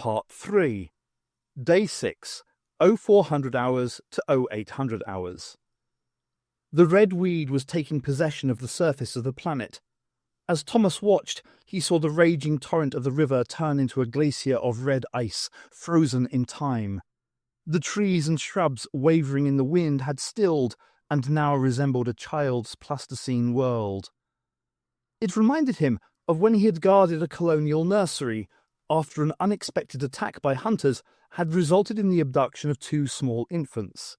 Part 3. Day 6, 0400 hours to 0800 hours. The red weed was taking possession of the surface of the planet. As Thomas watched, he saw the raging torrent of the river turn into a glacier of red ice, frozen in time. The trees and shrubs wavering in the wind had stilled and now resembled a child's plasticine world. It reminded him of when he had guarded a colonial nursery after an unexpected attack by hunters had resulted in the abduction of 2 small infants.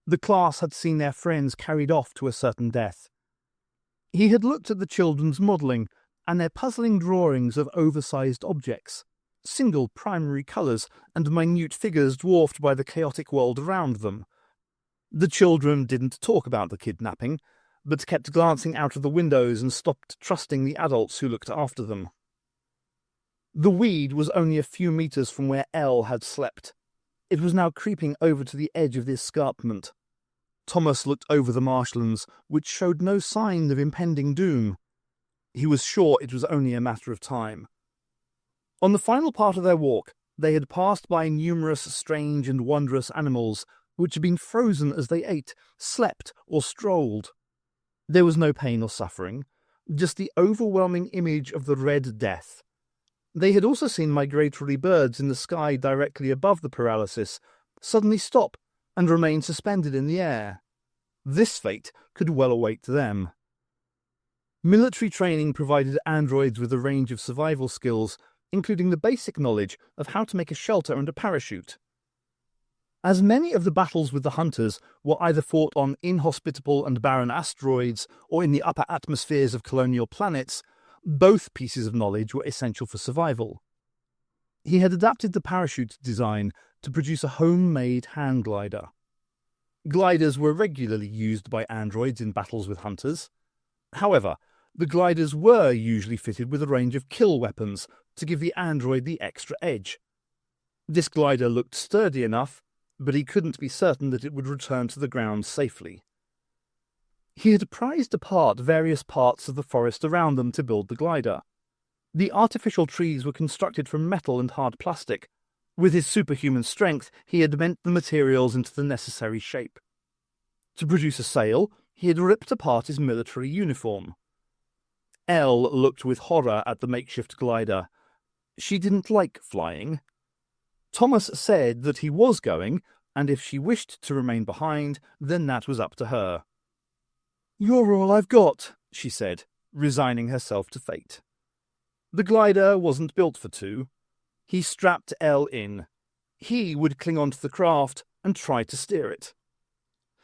The class had seen their friends carried off to a certain death. He had looked at the children's modelling and their puzzling drawings of oversized objects, single primary colours and minute figures dwarfed by the chaotic world around them. The children didn't talk about the kidnapping, but kept glancing out of the windows and stopped trusting the adults who looked after them. The weed was only a few metres from where Elle had slept. It was now creeping over to the edge of the escarpment. Thomas looked over the marshlands, which showed no sign of impending doom. He was sure it was only a matter of time. On the final part of their walk, they had passed by numerous strange and wondrous animals, which had been frozen as they ate, slept, or strolled. There was no pain or suffering, just the overwhelming image of the Red Death. They had also seen migratory birds in the sky directly above the paralysis suddenly stop and remain suspended in the air. This fate could well await them. Military training provided androids with a range of survival skills, including the basic knowledge of how to make a shelter and a parachute. As many of the battles with the hunters were either fought on inhospitable and barren asteroids or in the upper atmospheres of colonial planets, both pieces of knowledge were essential for survival. He had adapted the parachute design to produce a homemade hand glider. Gliders were regularly used by androids in battles with hunters. However, the gliders were usually fitted with a range of kill weapons to give the android the extra edge. This glider looked sturdy enough, but he couldn't be certain that it would return to the ground safely. He had prized apart various parts of the forest around them to build the glider. The artificial trees were constructed from metal and hard plastic. With his superhuman strength, he had bent the materials into the necessary shape. To produce a sail, he had ripped apart his military uniform. Elle looked with horror at the makeshift glider. She didn't like flying. Thomas said that he was going, and if she wished to remain behind, then that was up to her. "You're all I've got," she said, resigning herself to fate. The glider wasn't built for 2. He strapped Elle in. He would cling onto the craft and try to steer it.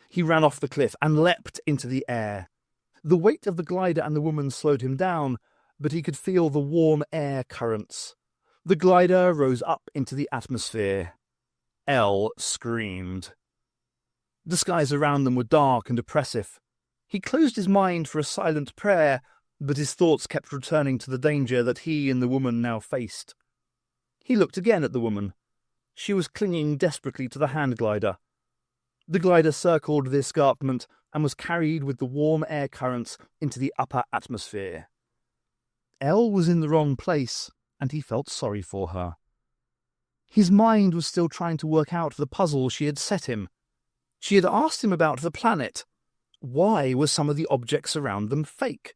He ran off the cliff and leapt into the air. The weight of the glider and the woman slowed him down, but he could feel the warm air currents. The glider rose up into the atmosphere. Elle screamed. The skies around them were dark and oppressive. He closed his mind for a silent prayer, but his thoughts kept returning to the danger that he and the woman now faced. He looked again at the woman. She was clinging desperately to the hand glider. The glider circled the escarpment and was carried with the warm air currents into the upper atmosphere. Elle was in the wrong place, and he felt sorry for her. His mind was still trying to work out the puzzle she had set him. She had asked him about the planet. Why were some of the objects around them fake?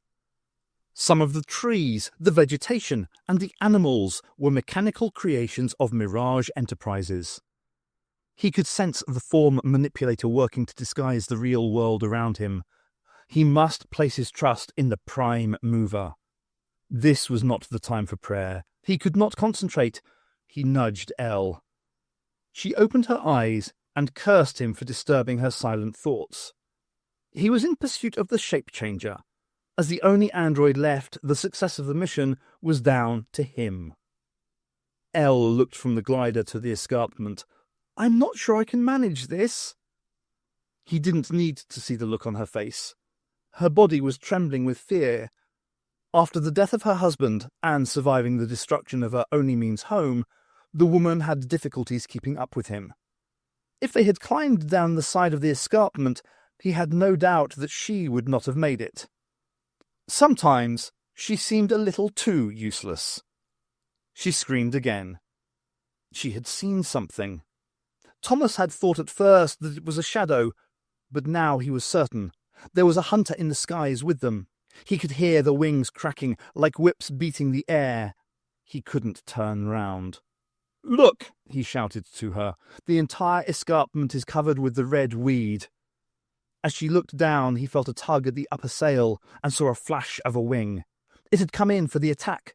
Some of the trees, the vegetation, and the animals were mechanical creations of Mirage Enterprises. He could sense the form manipulator working to disguise the real world around him. He must place his trust in the prime mover. This was not the time for prayer. He could not concentrate. He nudged Elle. She opened her eyes and cursed him for disturbing her silent thoughts. He was in pursuit of the shape-changer. As the only android left, the success of the mission was down to him. Elle looked from the glider to the escarpment. "I'm not sure I can manage this." He didn't need to see the look on her face. Her body was trembling with fear. After the death of her husband and surviving the destruction of her only means home, the woman had difficulties keeping up with him. If they had climbed down the side of the escarpment, he had no doubt that she would not have made it. Sometimes she seemed a little too useless. She screamed again. She had seen something. Thomas had thought at first that it was a shadow, but now he was certain. There was a hunter in the skies with them. He could hear the wings cracking like whips beating the air. He couldn't turn round. "Look!" he shouted to her. "The entire escarpment is covered with the red weed." As she looked down, he felt a tug at the upper sail and saw a flash of a wing. It had come in for the attack.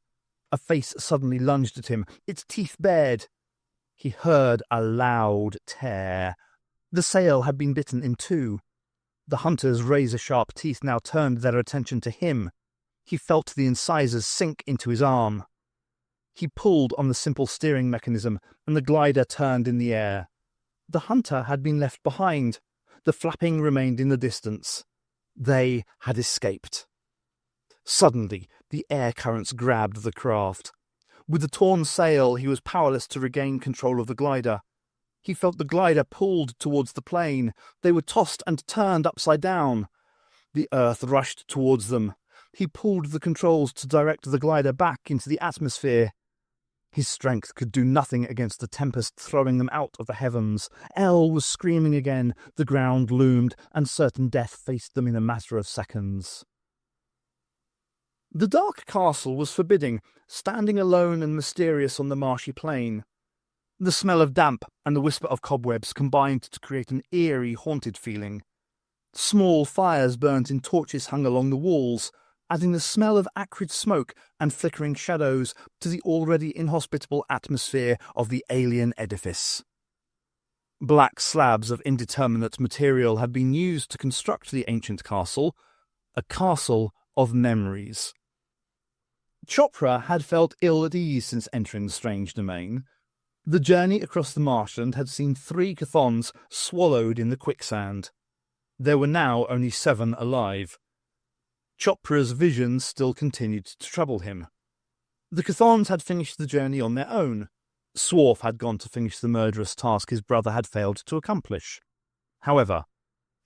A face suddenly lunged at him, its teeth bared. He heard a loud tear. The sail had been bitten in two. The hunter's razor-sharp teeth now turned their attention to him. He felt the incisors sink into his arm. He pulled on the simple steering mechanism, and the glider turned in the air. The hunter had been left behind. The flapping remained in the distance. They had escaped. Suddenly, the air currents grabbed the craft. With the torn sail, he was powerless to regain control of the glider. He felt the glider pulled towards the plane. They were tossed and turned upside down. The earth rushed towards them. He pulled the controls to direct the glider back into the atmosphere. His strength could do nothing against the tempest throwing them out of the heavens. Elle was screaming again. The ground loomed, and certain death faced them in a matter of seconds. The dark castle was forbidding, standing alone and mysterious on the marshy plain. The smell of damp and the whisper of cobwebs combined to create an eerie, haunted feeling. Small fires burnt in torches hung along the walls, adding the smell of acrid smoke and flickering shadows to the already inhospitable atmosphere of the alien edifice. Black slabs of indeterminate material had been used to construct the ancient castle, a castle of memories. Chopra had felt ill at ease since entering the strange domain. The journey across the marshland had seen 3 Chthons swallowed in the quicksand. There were now only 7 alive. Chopra's visions still continued to trouble him. The Chthons had finished the journey on their own. Swarf had gone to finish the murderous task his brother had failed to accomplish. However,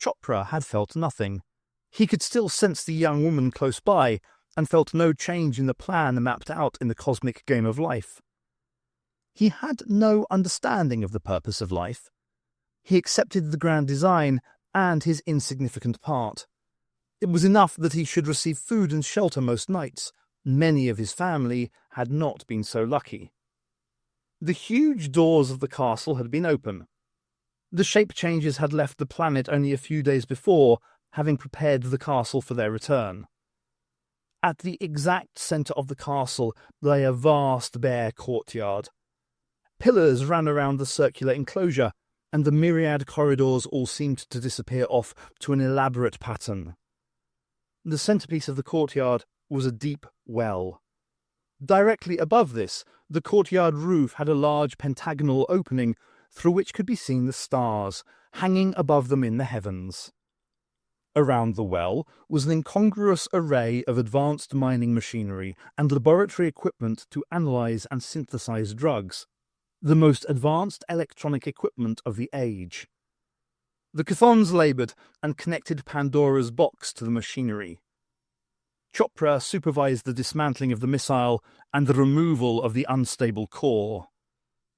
Chopra had felt nothing. He could still sense the young woman close by, and felt no change in the plan mapped out in the cosmic game of life. He had no understanding of the purpose of life. He accepted the grand design and his insignificant part. It was enough that he should receive food and shelter most nights. Many of his family had not been so lucky. The huge doors of the castle had been open. The shape-changers had left the planet only a few days before, having prepared the castle for their return. At the exact centre of the castle lay a vast bare courtyard. Pillars ran around the circular enclosure, and the myriad corridors all seemed to disappear off to an elaborate pattern. The centrepiece of the courtyard was a deep well. Directly above this, the courtyard roof had a large pentagonal opening through which could be seen the stars, hanging above them in the heavens. Around the well was an incongruous array of advanced mining machinery and laboratory equipment to analyze and synthesize drugs, the most advanced electronic equipment of the age. The Chthons laboured and connected Pandora's box to the machinery. Chopra supervised the dismantling of the missile and the removal of the unstable core.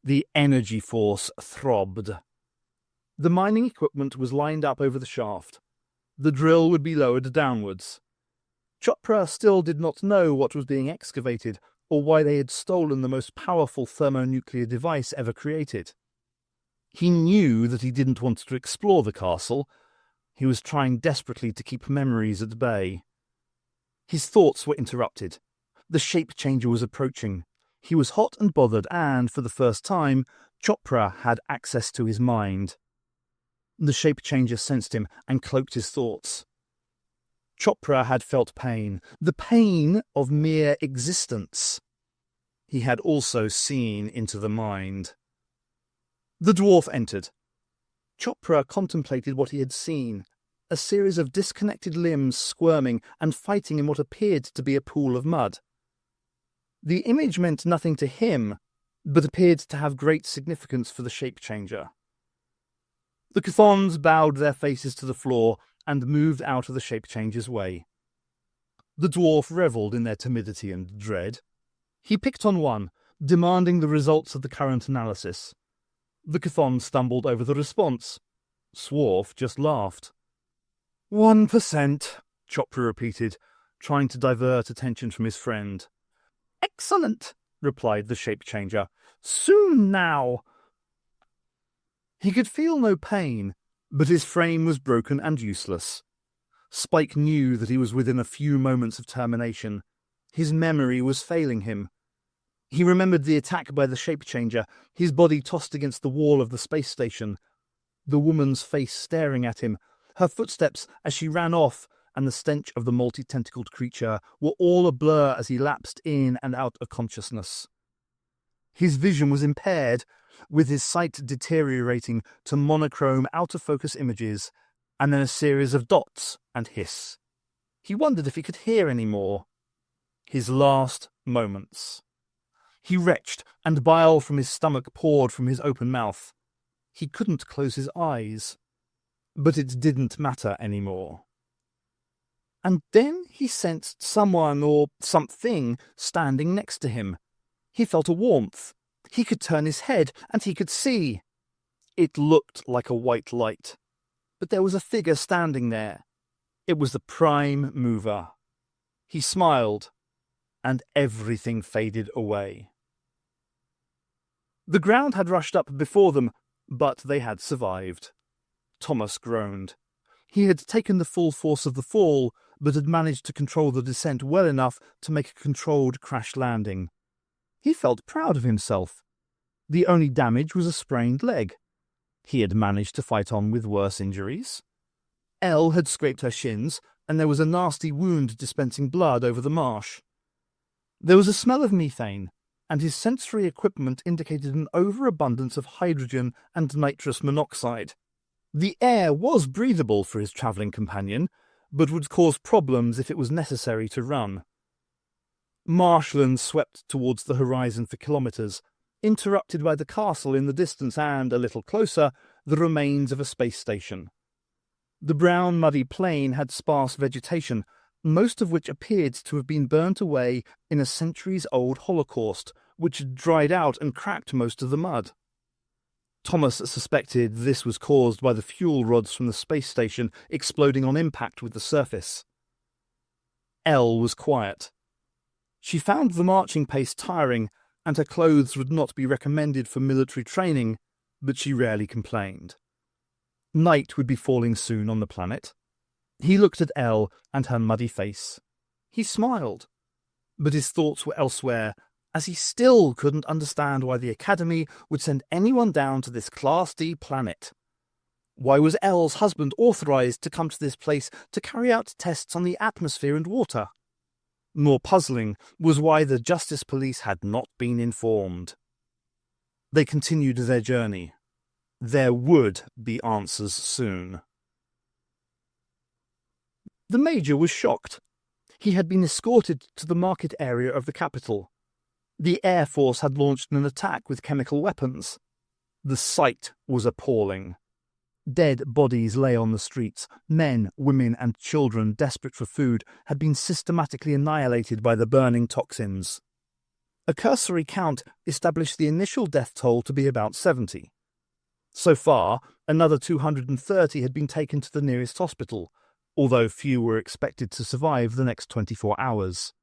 The energy force throbbed. The mining equipment was lined up over the shaft. The drill would be lowered downwards. Chopra still did not know what was being excavated or why they had stolen the most powerful thermonuclear device ever created. He knew that he didn't want to explore the castle. He was trying desperately to keep memories at bay. His thoughts were interrupted. The shape-changer was approaching. He was hot and bothered, and, for the first time, Chopra had access to his mind. The shape-changer sensed him and cloaked his thoughts. Chopra had felt pain, the pain of mere existence. He had also seen into the mind. The dwarf entered. Chopra contemplated what he had seen, a series of disconnected limbs squirming and fighting in what appeared to be a pool of mud. The image meant nothing to him, but appeared to have great significance for the shape-changer. The Chthons bowed their faces to the floor and moved out of the shape-changer's way. The dwarf revelled in their timidity and dread. He picked on one, demanding the results of the current analysis. The Chthon stumbled over the response. Swarf just laughed. 1%, Chopra repeated, trying to divert attention from his friend. Excellent, replied the shape-changer. Soon now. He could feel no pain, but his frame was broken and useless. Spike knew that he was within a few moments of termination. His memory was failing him. He remembered the attack by the shape-changer, his body tossed against the wall of the space station, the woman's face staring at him, her footsteps as she ran off, and the stench of the multi-tentacled creature were all a blur as he lapsed in and out of consciousness. His vision was impaired, with his sight deteriorating to monochrome out-of-focus images, and then a series of dots and hiss. He wondered if he could hear any more. His last moments. He retched, and bile from his stomach poured from his open mouth. He couldn't close his eyes. But it didn't matter anymore. And then he sensed someone or something standing next to him. He felt a warmth. He could turn his head, and he could see. It looked like a white light. But there was a figure standing there. It was the Prime Mover. He smiled, and everything faded away. The ground had rushed up before them, but they had survived. Thomas groaned. He had taken the full force of the fall, but had managed to control the descent well enough to make a controlled crash landing. He felt proud of himself. The only damage was a sprained leg. He had managed to fight on with worse injuries. Elle had scraped her shins, and there was a nasty wound dispensing blood over the marsh. There was a smell of methane, and his sensory equipment indicated an overabundance of hydrogen and nitrous monoxide. The air was breathable for his travelling companion, but would cause problems if it was necessary to run. Marshlands swept towards the horizon for kilometres, interrupted by the castle in the distance and, a little closer, the remains of a space station. The brown, muddy plain had sparse vegetation, most of which appeared to have been burnt away in a centuries-old holocaust, which had dried out and cracked most of the mud. Thomas suspected this was caused by the fuel rods from the space station exploding on impact with the surface. Elle was quiet. She found the marching pace tiring, and her clothes would not be recommended for military training, but she rarely complained. Night would be falling soon on the planet. He looked at Elle and her muddy face. He smiled, but his thoughts were elsewhere, as he still couldn't understand why the Academy would send anyone down to this Class D planet. Why was Elle's husband authorized to come to this place to carry out tests on the atmosphere and water? More puzzling was why the Justice Police had not been informed. They continued their journey. There would be answers soon. The Major was shocked. He had been escorted to the market area of the capital. The Air Force had launched an attack with chemical weapons. The sight was appalling. Dead bodies lay on the streets. Men, women, and children desperate for food had been systematically annihilated by the burning toxins. A cursory count established the initial death toll to be about 70. So far, another 230 had been taken to the nearest hospital, although few were expected to survive the next 24 hours.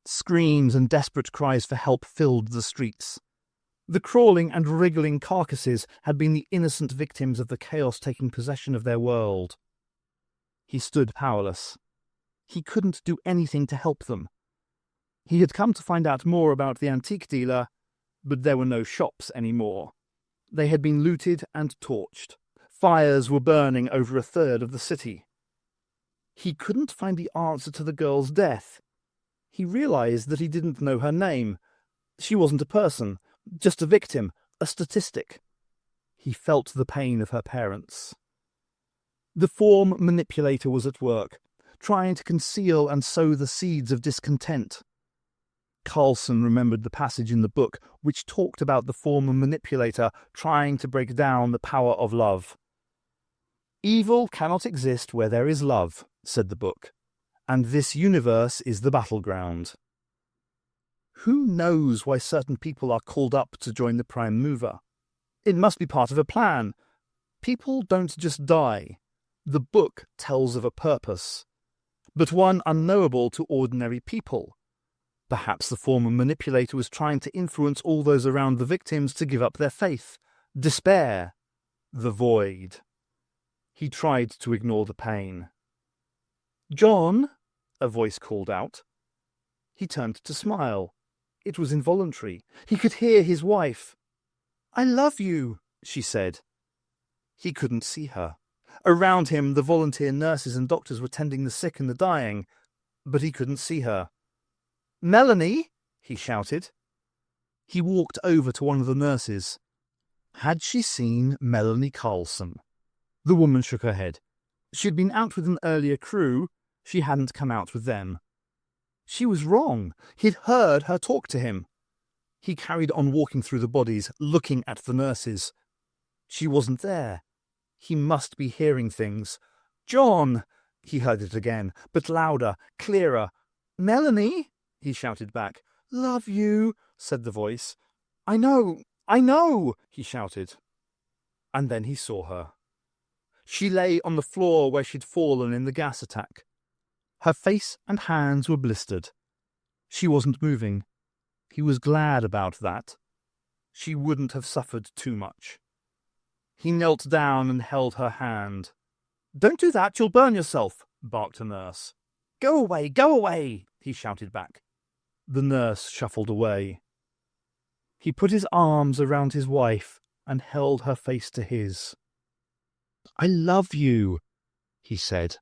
Screams and desperate cries for help filled the streets. The crawling and wriggling carcasses had been the innocent victims of the chaos taking possession of their world. He stood powerless. He couldn't do anything to help them. He had come to find out more about the antique dealer, but there were no shops anymore. They had been looted and torched. Fires were burning over a third of the city. He couldn't find the answer to the girl's death. He realized that he didn't know her name. She wasn't a person, just a victim, a statistic. He felt the pain of her parents. The form manipulator was at work, trying to conceal and sow the seeds of discontent. Carlson remembered the passage in the book which talked about the form manipulator trying to break down the power of love. "Evil cannot exist where there is love," said the book, "and this universe is the battleground." Who knows why certain people are called up to join the Prime Mover? It must be part of a plan. People don't just die. The book tells of a purpose, but one unknowable to ordinary people. Perhaps the former manipulator was trying to influence all those around the victims to give up their faith, despair, the void. He tried to ignore the pain. "John," a voice called out. He turned to smile. It was involuntary. He could hear his wife. "I love you," she said. He couldn't see her. Around him, the volunteer nurses and doctors were tending the sick and the dying, but he couldn't see her. "Melanie!" he shouted. He walked over to one of the nurses. Had she seen Melanie Carlson? The woman shook her head. She'd been out with an earlier crew. She hadn't come out with them. She was wrong. He'd heard her talk to him. He carried on walking through the bodies, looking at the nurses. She wasn't there. He must be hearing things. "John!" He heard it again, but louder, clearer. "Melanie!" he shouted back. "Love you," said the voice. I know, he shouted. And then he saw her. She lay on the floor where she'd fallen in the gas attack. Her face and hands were blistered. She wasn't moving. He was glad about that. She wouldn't have suffered too much. He knelt down and held her hand. "Don't do that, you'll burn yourself," barked a nurse. Go away, he shouted back. The nurse shuffled away. He put his arms around his wife and held her face to his. "I love you," he said.